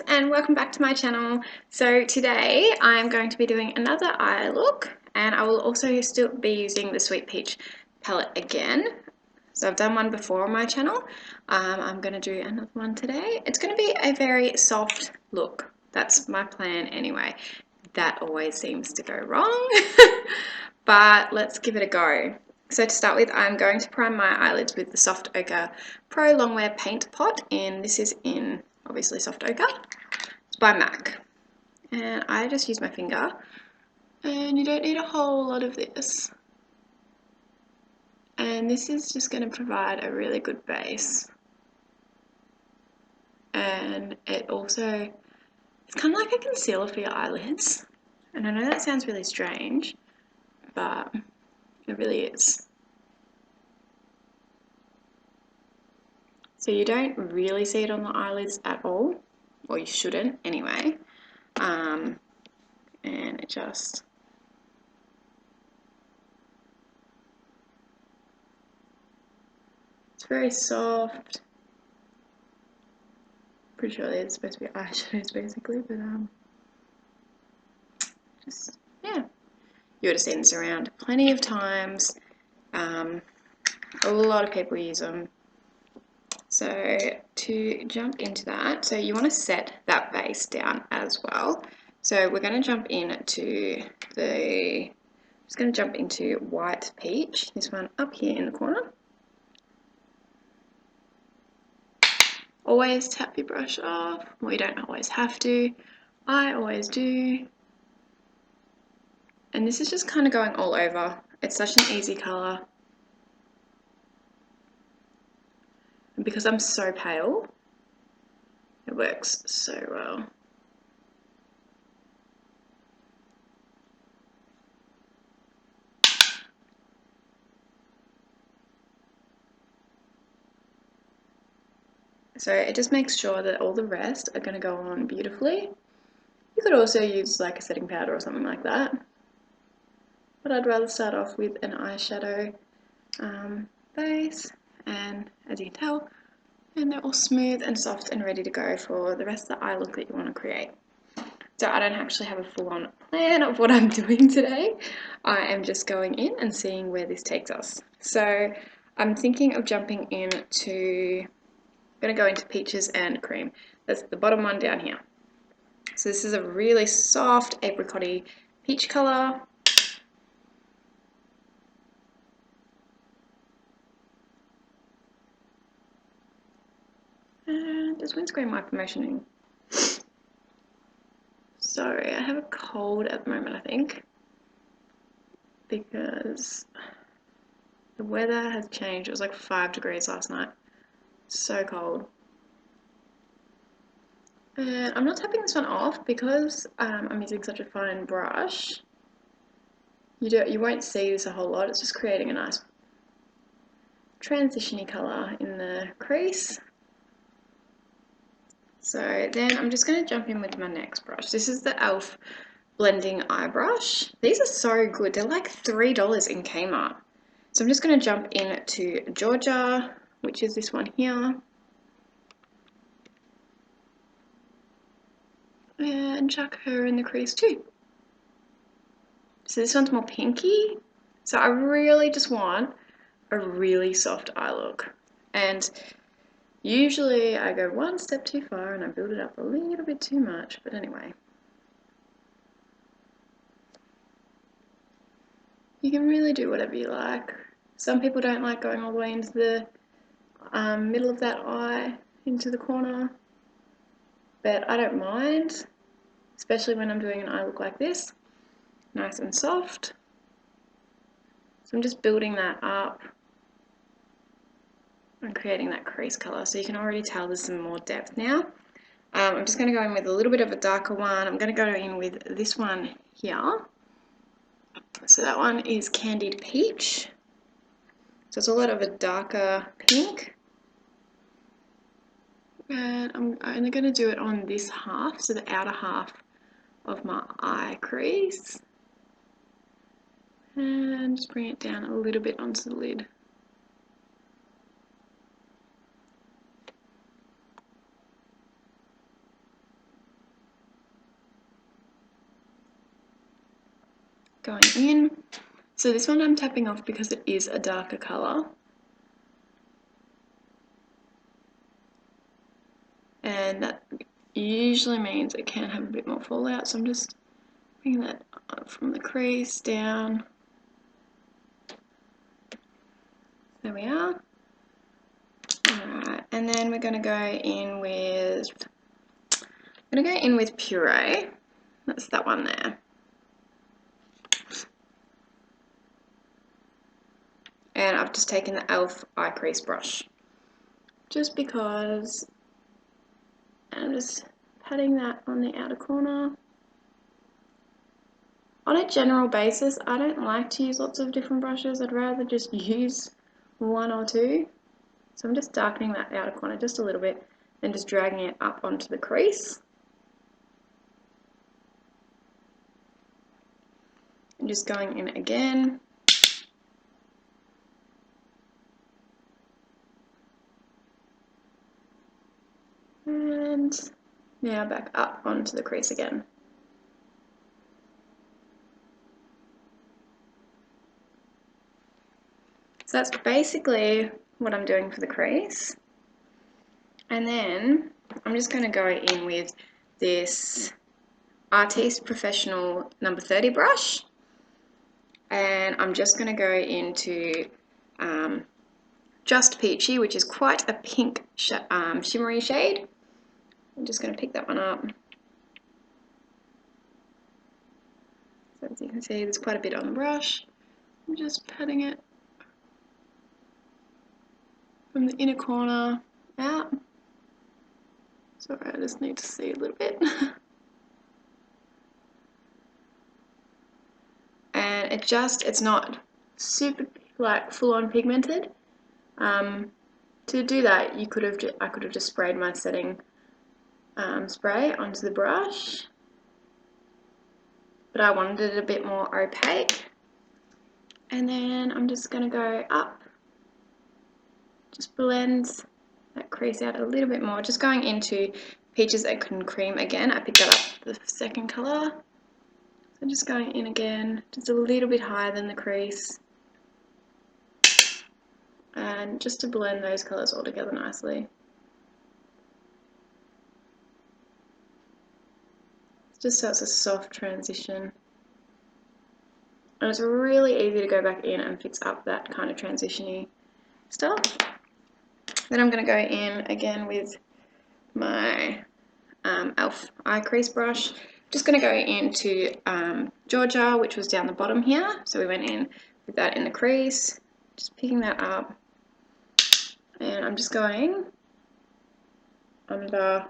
and welcome back to my channel. So today I'm going to be doing another eye look, and I will also still be using the Sweet Peach palette again. So I've done one before on my channel. I'm going to do another one today. It's going to be a very soft look. That's my plan anyway. That always seems to go wrong, but let's give it a go. So to start with, I'm going to prime my eyelids with the Soft Ochre Pro Longwear Paintpot, and this is in obviously Soft Ochre. It's by MAC, and I just use my finger, and you don't need a whole lot of this. And this is just going to provide a really good base, and it also, it's kind of like a concealer for your eyelids. And I know that sounds really strange, but it really is. So you don't really see it on the eyelids at all, or you shouldn't anyway. And it just, it's very soft. Pretty sure it's supposed to be eyeshadows basically, but just, yeah. You would have seen this around plenty of times. A lot of people use them. So to jump into that, so you want to set that base down as well. So we're going to jump into just going to jump into White Peach, this one up here in the corner. Always tap your brush off. Well, you don't always have to. I always do. And this is just kind of going all over. It's such an easy colour. And because I'm so pale, it works so well. So it just makes sure that all the rest are going to go on beautifully. You could also use like a setting powder or something like that, but I'd rather start off with an eyeshadow base, and as you can tell, and they're all smooth and soft and ready to go for the rest of the eye look that you want to create. So I don't actually have a full-on plan of what I'm doing today. I am just going in and seeing where this takes us. So I'm thinking of jumping into, I'm going to go into Peaches and Cream. That's the bottom one down here. So this is a really soft apricot-y peach colour. And there's windscreen wiper motioning. Sorry, I have a cold at the moment, I think, because the weather has changed. It was like 5 degrees last night. So cold. And I'm not tapping this one off because I'm using such a fine brush. You won't see this a whole lot. It's just creating a nice transition-y colour in the crease. So then I'm just going to jump in with my next brush. This is the e.l.f. blending eye brush. These are so good. They're like $3 in Kmart. So I'm just going to jump into Georgia, which is this one here. And chuck her in the crease too. So this one's more pinky. So I really just want a really soft eye look. And usually I go one step too far and I build it up a little bit too much, but anyway. You can really do whatever you like. Some people don't like going all the way into the middle of that eye, into the corner, but I don't mind, especially when I'm doing an eye look like this, nice and soft. So I'm just building that up and creating that crease colour, so you can already tell there's some more depth now. I'm just going to go in with a little bit of a darker one. I'm going to go in with this one here. So that one is Candied Peach. So it's a lot of a darker pink. And I'm only going to do it on this half, so the outer half of my eye crease. And just bring it down a little bit onto the lid. going in. So this one I'm tapping off because it is a darker colour. And that usually means it can have a bit more fallout, so I'm just bringing that up from the crease down. There we are. Alright, and then we're going to go in with Puree. That's that one there. And I've just taken the e.l.f. eye crease brush, just because I'm just patting that on the outer corner. On a general basis, I don't like to use lots of different brushes. I'd rather just use one or two. So I'm just darkening that outer corner just a little bit and just dragging it up onto the crease. And just going in again. And now back up onto the crease again. So that's basically what I'm doing for the crease. And then I'm just going to go in with this Artiste Professional number 30 brush. And I'm just going to go into Just Peachy, which is quite a pink shimmery shade. I'm just going to pick that one up. So as you can see, there's quite a bit on the brush. I'm just patting it from the inner corner out. Sorry, I just need to see a little bit. And it's not super like full-on pigmented. To do that, I could have just sprayed my setting spray onto the brush, but I wanted it a bit more opaque. And then I'm just going to go up, just blend that crease out a little bit more, just going into Peaches and Cream again. I picked that up the second colour, so just going in again, just a little bit higher than the crease, and just to blend those colours all together nicely. Just so it's a soft transition. And it's really easy to go back in and fix up that kind of transition-y stuff. Then I'm going to go in again with my e.l.f. eye crease brush. Just going to go into Georgia, which was down the bottom here. So we went in with that in the crease, just picking that up. And I'm just going under,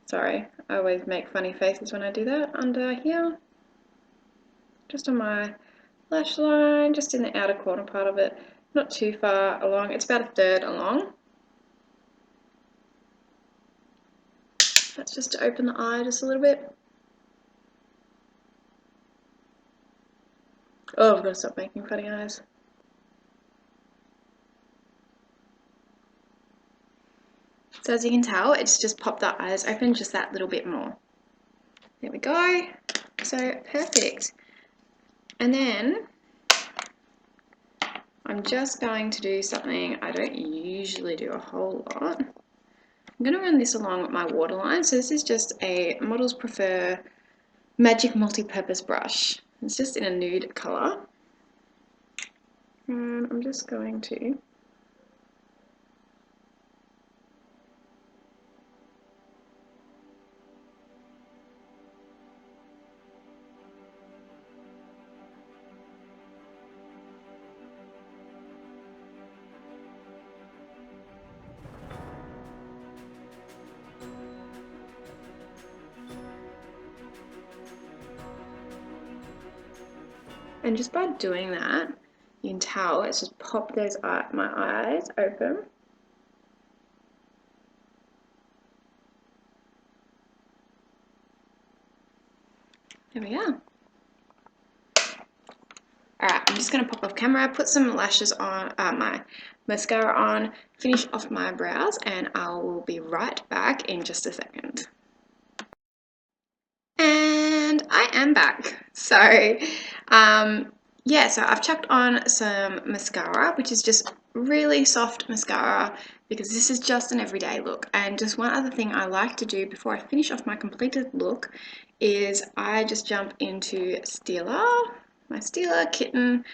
sorry, I always make funny faces when I do that, under here. Just on my lash line, just in the outer corner part of it, not too far along, it's about a third along. That's just to open the eye just a little bit. Oh, I've got to stop making funny eyes. So as you can tell, it's just popped the eyes open just that little bit more. There we go. So perfect. And then I'm just going to do something I don't usually do a whole lot. I'm going to run this along with my waterline. So this is just a Models Prefer Magic Multipurpose brush. It's just in a nude colour. And I'm just going to and just by doing that, you can tell it's just popped those my eyes open. There we are. Alright, I'm just going to pop off camera, put some lashes on, my mascara on, finish off my brows, and I will be right back in just a second. And And I am back. So, yeah, so I've chucked on some mascara, which is just really soft mascara because this is just an everyday look. And just one other thing I like to do before I finish off my completed look is I just jump into Stila, my Stila Kitten.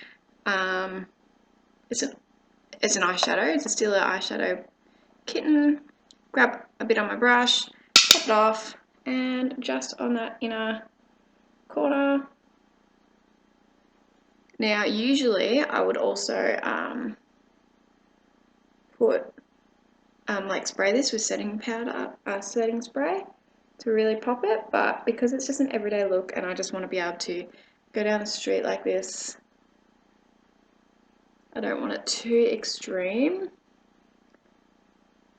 It's an eyeshadow. It's a Stila eyeshadow Kitten. Grab a bit on my brush, pop it off, and just on that inner corner. Now, usually I would also put like spray this with setting powder, setting spray to really pop it, but because it's just an everyday look and I just want to be able to go down the street like this, I don't want it too extreme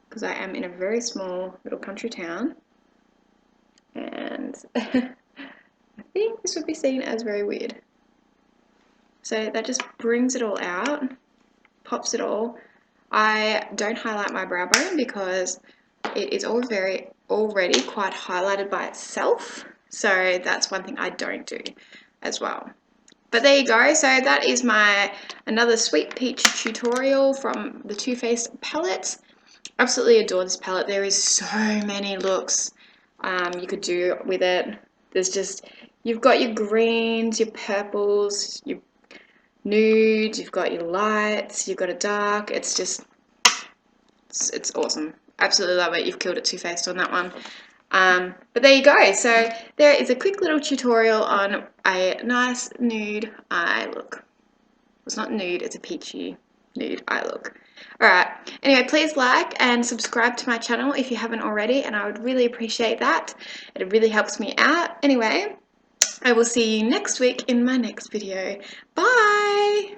because I am in a very small little country town and I think this would be seen as very weird. So that just brings it all out, pops it all. I don't highlight my brow bone because it is already quite highlighted by itself. So that's one thing I don't do as well. But there you go. So that is another Sweet Peach tutorial from the Too Faced palette. Absolutely adore this palette. There is so many looks you could do with it. There's just, you've got your greens, your purples, your nude, you've got your lights, you've got a dark. It's just, it's awesome. Absolutely love it. You've killed it, Too Faced, on that one. But there you go. So there is a quick little tutorial on a nice nude eye look. It's not nude, it's a peachy nude eye look. Alright, anyway, please like and subscribe to my channel if you haven't already, and I would really appreciate that. It really helps me out. Anyway, I will see you next week in my next video. Bye!